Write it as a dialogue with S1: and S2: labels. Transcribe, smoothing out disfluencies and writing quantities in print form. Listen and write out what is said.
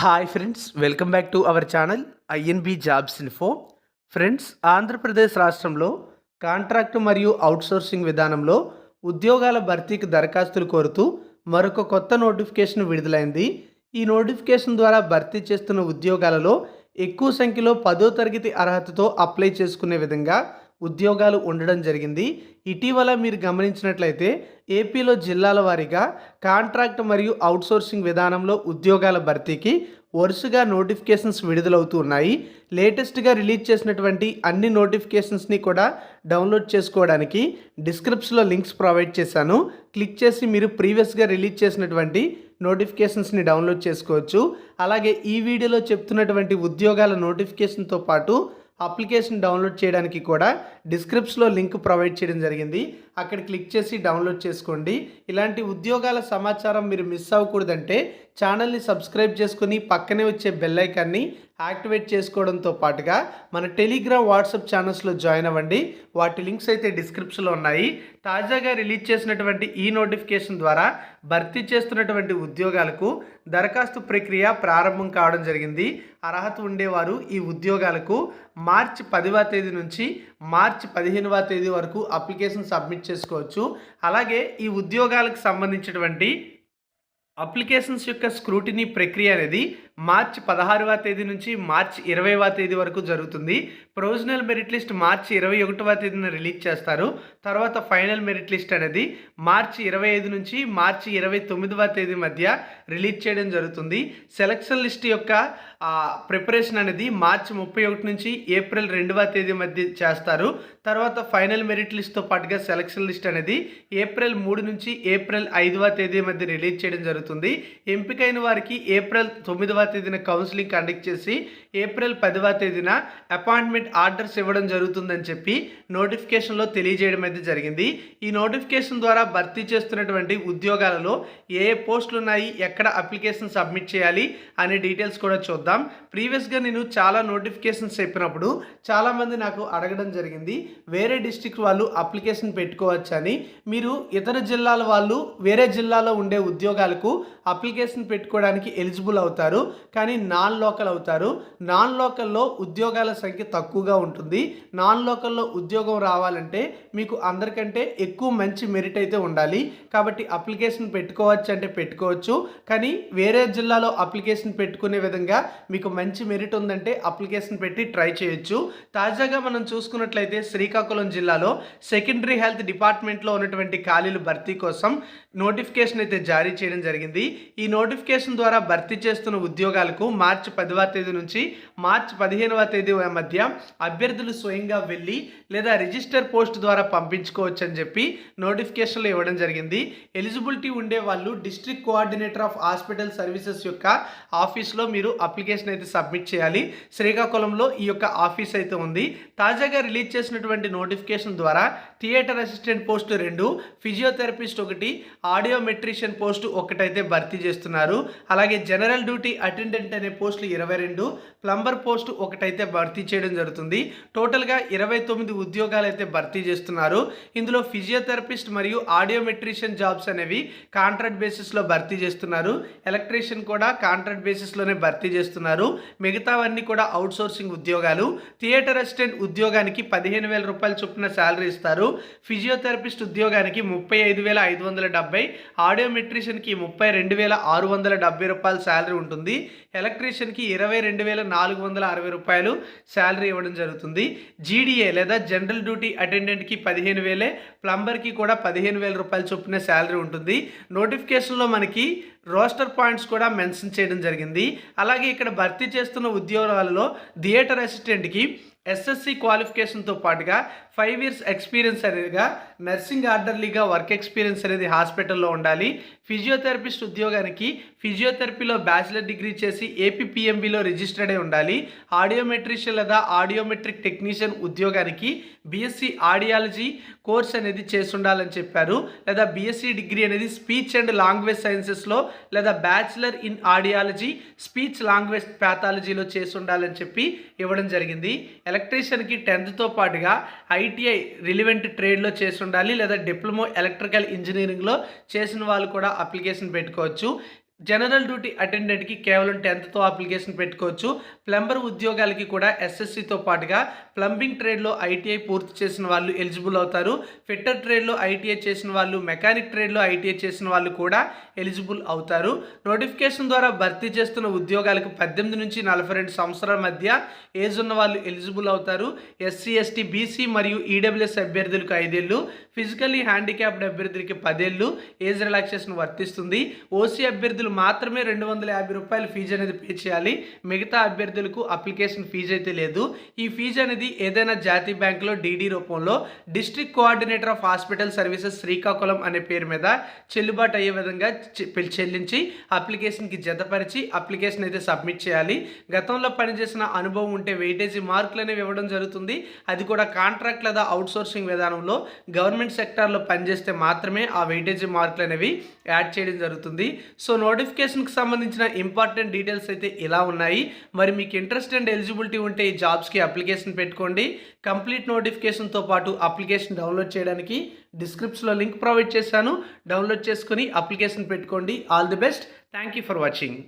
S1: Hi friends, welcome back to our channel INB jobs info. Friends, Andhra Pradesh రాష్ట్రంలో contract మరియు outsourcing విధానంలో ఉద్యోగాల భర్తీకి దరఖాస్తులు కోరుతూ మరొక కొత్త నోటిఫికేషన్ విడుదలైంది. ఈ నోటిఫికేషన్ ద్వారా భర్తీ చేస్తున్న ఉద్యోగాలలో ఎక్కువ సంఖ్యలో 10వ తరగతి అర్హతతో అప్లై చేసుకునే విధంగా ఉద్యోగాలు ఉండడం జరిగింది. ఇటీవల మీరు గమనించినట్లయితే ఏపీలో జిల్లాల వారీగా కాంట్రాక్ట్ మరియు అవుట్సోర్సింగ్ విధానంలో ఉద్యోగాల భర్తీకి వరుసగా నోటిఫికేషన్స్ విడుదలవుతూ ఉన్నాయి. లేటెస్ట్గా రిలీజ్ చేసినటువంటి అన్ని నోటిఫికేషన్స్ని కూడా డౌన్లోడ్ చేసుకోవడానికి డిస్క్రిప్షన్లో లింక్స్ ప్రొవైడ్ చేశాను. క్లిక్ చేసి మీరు ప్రీవియస్గా రిలీజ్ చేసినటువంటి నోటిఫికేషన్స్ని డౌన్లోడ్ చేసుకోవచ్చు. అలాగే ఈ వీడియోలో చెప్తున్నటువంటి ఉద్యోగాల నోటిఫికేషన్తో పాటు అప్లికేషన్ డౌన్లోడ్ చేయడానికి కూడా డిస్క్రిప్షన్లో లింక్ ప్రొవైడ్ చేయడం జరిగింది. అక్కడ క్లిక్ చేసి డౌన్లోడ్ చేసుకోండి. ఇలాంటి ఉద్యోగాల సమాచారం మీరు మిస్ అవ్వకూడదంటే ఛానల్ని సబ్స్క్రైబ్ చేసుకుని పక్కనే వచ్చే బెల్ ఐకాన్ని యాక్టివేట్ చేసుకోవడంతో పాటుగా మన టెలిగ్రామ్, వాట్సాప్ ఛానల్స్లో జాయిన్ అవ్వండి. వాటి లింక్స్ అయితే డిస్క్రిప్షన్లో ఉన్నాయి. తాజాగా రిలీజ్ చేసినటువంటి ఈ నోటిఫికేషన్ ద్వారా భర్తీ చేస్తున్నటువంటి ఉద్యోగాలకు దరఖాస్తు ప్రక్రియ ప్రారంభం కావడం జరిగింది. అర్హత ఉండేవారు ఈ ఉద్యోగాలకు మార్చి 10వ తేదీ నుంచి మార్చి 15వ తేదీ వరకు అప్లికేషన్ సబ్మిట్ చేసుకోవచ్చు. అలాగే ఈ ఉద్యోగాలకు సంబంధించినటువంటి అప్లికేషన్స్ యొక్క స్క్రూటినీ ప్రక్రియ అనేది మార్చి 16వ తేదీ నుంచి మార్చి 20వ తేదీ వరకు జరుగుతుంది. ప్రొవిజనల్ మెరిట్ లిస్ట్ మార్చి 21వ తేదీన రిలీజ్ చేస్తారు. తర్వాత ఫైనల్ మెరిట్ లిస్ట్ అనేది మార్చి 25 నుంచి మార్చి 29వ తేదీ మధ్య రిలీజ్ చేయడం జరుగుతుంది. సెలక్షన్ లిస్ట్ యొక్క ప్రిపరేషన్ అనేది మార్చి 31 నుంచి ఏప్రిల్ 2వ తేదీ మధ్య చేస్తారు. తర్వాత ఫైనల్ మెరిట్ లిస్ట్తో పాటుగా సెలక్షన్ లిస్ట్ అనేది ఏప్రిల్ 3 నుంచి ఏప్రిల్ 5వ తేదీ మధ్య రిలీజ్ చేయడం జరుగుతుంది. ఎంపికైన వారికి ఏప్రిల్ 9వ తేదీన కౌన్సిలింగ్ కండక్ట్ చేసి ఏప్రిల్ 10వ తేదీన అపాయింట్మెంట్ ఆర్డర్స్ ఇవ్వడం జరుగుతుందని చెప్పి నోటిఫికేషన్లో తెలియజేయడం అయితే జరిగింది. ఈ నోటిఫికేషన్ ద్వారా భర్తీ చేస్తున్నటువంటి ఉద్యోగాలలో ఏ పోస్టులు ఉన్నాయి, ఎక్కడ అప్లికేషన్ సబ్మిట్ చేయాలి అనే డీటెయిల్స్ కూడా చూద్దాం. ప్రీవియస్గా నేను చాలా నోటిఫికేషన్స్ చెప్పినప్పుడు చాలామంది నాకు అడగడం జరిగింది, వేరే డిస్ట్రిక్ట్ వాళ్ళు అప్లికేషన్ పెట్టుకోవచ్చని. మీరు ఇతర జిల్లాల వాళ్ళు వేరే జిల్లాలో ఉండే ఉద్యోగాలకు అప్లికేషన్ పెట్టుకోవడానికి ఎలిజిబుల్ అవుతారు, కానీ నాన్ లోకల్ అవుతారు. నాన్ లోకల్లో ఉద్యోగాల సంఖ్య తక్కువగా ఉంటుంది. నాన్ లోకల్లో ఉద్యోగం రావాలంటే మీకు అందరికంటే ఎక్కువ మంచి మెరిట్ అయితే ఉండాలి. కాబట్టి అప్లికేషన్ పెట్టుకోవచ్చు అంటే పెట్టుకోవచ్చు, కానీ వేరే జిల్లాలో అప్లికేషన్ పెట్టుకునే విధంగా మీకు మంచి మెరిట్ ఉందంటే అప్లికేషన్ పెట్టి ట్రై చేయొచ్చు. తాజాగా మనం చూసుకున్నట్లయితే శ్రీకాకుళం జిల్లాలో సెకండరీ హెల్త్ డిపార్ట్మెంట్లో ఉన్నటువంటి ఖాళీలు భర్తీ కోసం నోటిఫికేషన్ అయితే జారీ చేయడం జరిగింది. ఈ నోటిఫికేషన్ ద్వారా భర్తీ చేస్తున్న ఉద్యోగాలకు మార్చి 10వ తేదీ నుంచి మార్చి 15వ తేదీ మధ్య అభ్యర్థులు స్వయంగా వెళ్ళి లేదా రిజిస్టర్ పోస్ట్ ద్వారా పంపించుకోవచ్చు అని చెప్పి నోటిఫికేషన్లో ఇవ్వడం జరిగింది. ఎలిజిబిలిటీ ఉండే వాళ్ళు district coordinator of hospital services యొక్క ఆఫీస్లో మీరు అప్లికేషన్ అయితే సబ్మిట్ చేయాలి. శ్రీకాకుళంలో ఈ యొక్క ఆఫీస్ అయితే ఉంది. తాజాగా రిలీజ్ చేసినటువంటి నోటిఫికేషన్ ద్వారా theatre assistant post 2, physiotherapist 1, audiometrician post 1 అయితే భర్తీ చేస్తున్నారు. అలాగే జనరల్ డ్యూటీ అటెండెంట్ అనే పోస్టులు 22, ప్లంబర్ పోస్టు 1 అయితే భర్తీ చేయడం జరుగుతుంది. టోటల్గా 29 ఉద్యోగాలు అయితే భర్తీ చేస్తున్నారు. ఇందులో ఫిజియోథెరపిస్ట్ మరియు ఆడియోమెట్రిషియన్ జాబ్స్ అనేవి కాంట్రాక్ట్ బేసిస్లో భర్తీ చేస్తున్నారు. ఎలక్ట్రీషియన్ కూడా కాంట్రాక్ట్ బేసిస్లోనే భర్తీ చేస్తున్నారు. మిగతావన్నీ కూడా అవుట్సోర్సింగ్ ఉద్యోగాలు. థియేటర్ అసిస్టెంట్ ఉద్యోగానికి 15,000 రూపాయల చొప్పున శాలరీ ఇస్తారు. ఫిజియోథెరపిస్ట్ ఉద్యోగానికి 35,570, ఆడియోమెట్రిషియన్కి 32,670 రూపాయల శాలరీ ఉంటుంది. ఎలక్ట్రీషియన్కి 22,460 రూపాయలు శాలరీ ఇవ్వడం జరుగుతుంది. జీడీఏ లేదా జనరల్ డ్యూటీ అటెండెంట్కి 15,000, ప్లంబర్కి కూడా 15,000 రూపాయల చొప్పున శాలరీ ఉంటుంది. నోటిఫికేషన్లో మనకి రోస్టర్ పాయింట్స్ కూడా మెన్షన్ చేయడం జరిగింది. అలాగే ఇక్కడ భర్తీ చేస్తున్న ఉద్యోగాలలో థియేటర్ అసిస్టెంట్కి ఎస్ఎస్సి క్వాలిఫికేషన్తో పాటుగా 5 years ఎక్స్పీరియన్స్ అనేదిగా నర్సింగ్ ఆర్డర్లీగా వర్క్ ఎక్స్పీరియన్స్ అనేది హాస్పిటల్లో ఉండాలి. ఫిజియోథెరపిస్ట్ ఉద్యోగానికి ఫిజియోథెరపీలో బ్యాచిలర్ డిగ్రీ చేసి ఏపీపీఎంబీలో రిజిస్టర్డ్ అయి ఉండాలి. ఆడియోమెట్రిషియన్ లేదా ఆడియోమెట్రిక్ టెక్నీషియన్ ఉద్యోగానికి బీఎస్సీ ఆడియాలజీ కోర్స్ అనేది చేసి ఉండాలని చెప్పారు. లేదా బీఎస్సీ డిగ్రీ అనేది స్పీచ్ అండ్ లాంగ్వేజ్ సైన్సెస్లో లేదా bachelor in audiology speech language ప్యాథాలజీలో చేసి ఉండాలని చెప్పి ఇవ్వడం జరిగింది. ఎలక్ట్రీషియన్కి 10th పాటుగా ఐటీఐ రిలివెంట్ ట్రేడ్లో చేసి ఉండాలి, లేదా డిప్లొమా ఎలక్ట్రికల్ ఇంజనీరింగ్లో చేసిన వాళ్ళు కూడా అప్లికేషన్ పెట్టుకోవచ్చు. జనరల్ డ్యూటీ అటెండెంట్‌కి కేవలం 10థ్‌తో అప్లికేషన్ పెట్టుకోవచ్చు. ప్లంబర్ ఉద్యోగాలకి కూడా ఎస్ఎస్‌సితో పాటుగా ప్లంబింగ్ ట్రేడ్‌లో ఐటీఐ పూర్తి చేసిన వాళ్ళు ఎలిజిబుల్ అవుతారు. ఫిట్టర్ ట్రేడ్‌లో ఐటీఐ చేసిన వాళ్ళు, మెకానిక్ ట్రేడ్‌లో ఐటీఐ చేసిన వాళ్ళు కూడా ఎలిజిబుల్ అవుతారు. నోటిఫికేషన్ ద్వారా భర్తీ చేస్తున్న ఉద్యోగాలకు 18 నుంచి 42 సంవత్సరాల మధ్య ఏజ్ ఉన్న వాళ్ళు ఎలిజిబుల్ అవుతారు. ఎస్సీ, ఎస్టీ, బీసీ మరియు ఈడబ్ల్యూఎస్ అభ్యర్థులకు 5 ఏళ్ళు, ఫిజికల్లీ హ్యాండిక్యాప్డ్ అభ్యర్థులకి 10 ఏళ్ళు ఏజ్ రిలాక్సేషన్ వర్తిస్తుంది. ఓసీ అభ్యర్థులు మాత్రమే ₹250 ఫీజు అనేది పే చేయాలి. మిగతా అభ్యర్థులకు అప్లికేషన్ ఫీజు అయితే లేదు. ఈ ఫీజు అనేది ఏదైనా జాతీయ బ్యాంకులో డీడీ రూపంలో district coordinator of hospital services Srikakulam అనే పేరు మీద చెల్లుబాటు అయ్యే విధంగా చెల్లించి అప్లికేషన్కి జతపరిచి అప్లికేషన్ అయితే సబ్మిట్ చేయాలి. గతంలో పనిచేసిన అనుభవం ఉంటే వెయిటేజీ మార్కులు అనేవి ఇవ్వడం జరుగుతుంది. అది కూడా కాంట్రాక్ట్ లేదా అవుట్సోర్సింగ్ విధానంలో గవర్నమెంట్ సెక్టార్లో పనిచేస్తే మాత్రమే ఆ వెయిటేజీ మార్కులు అనేవి యాడ్ చేయడం జరుగుతుంది. సో నోటిఫికేషన్కి సంబంధించిన ఇంపార్టెంట్ డీటెయిల్స్ అయితే ఇలా ఉన్నాయి. మరి మీకు ఇంట్రెస్ట్ అండ్ ఎలిజిబిలిటీ ఉంటే ఈ జాబ్స్కి అప్లికేషన్ పెట్టుకోండి. కంప్లీట్ నోటిఫికేషన్తో పాటు అప్లికేషన్ డౌన్లోడ్ చేయడానికి డిస్క్రిప్షన్లో లింక్ ప్రొవైడ్ చేశాను. డౌన్లోడ్ చేసుకొని అప్లికేషన్ పెట్టుకోండి. All the best. Thank you for watching.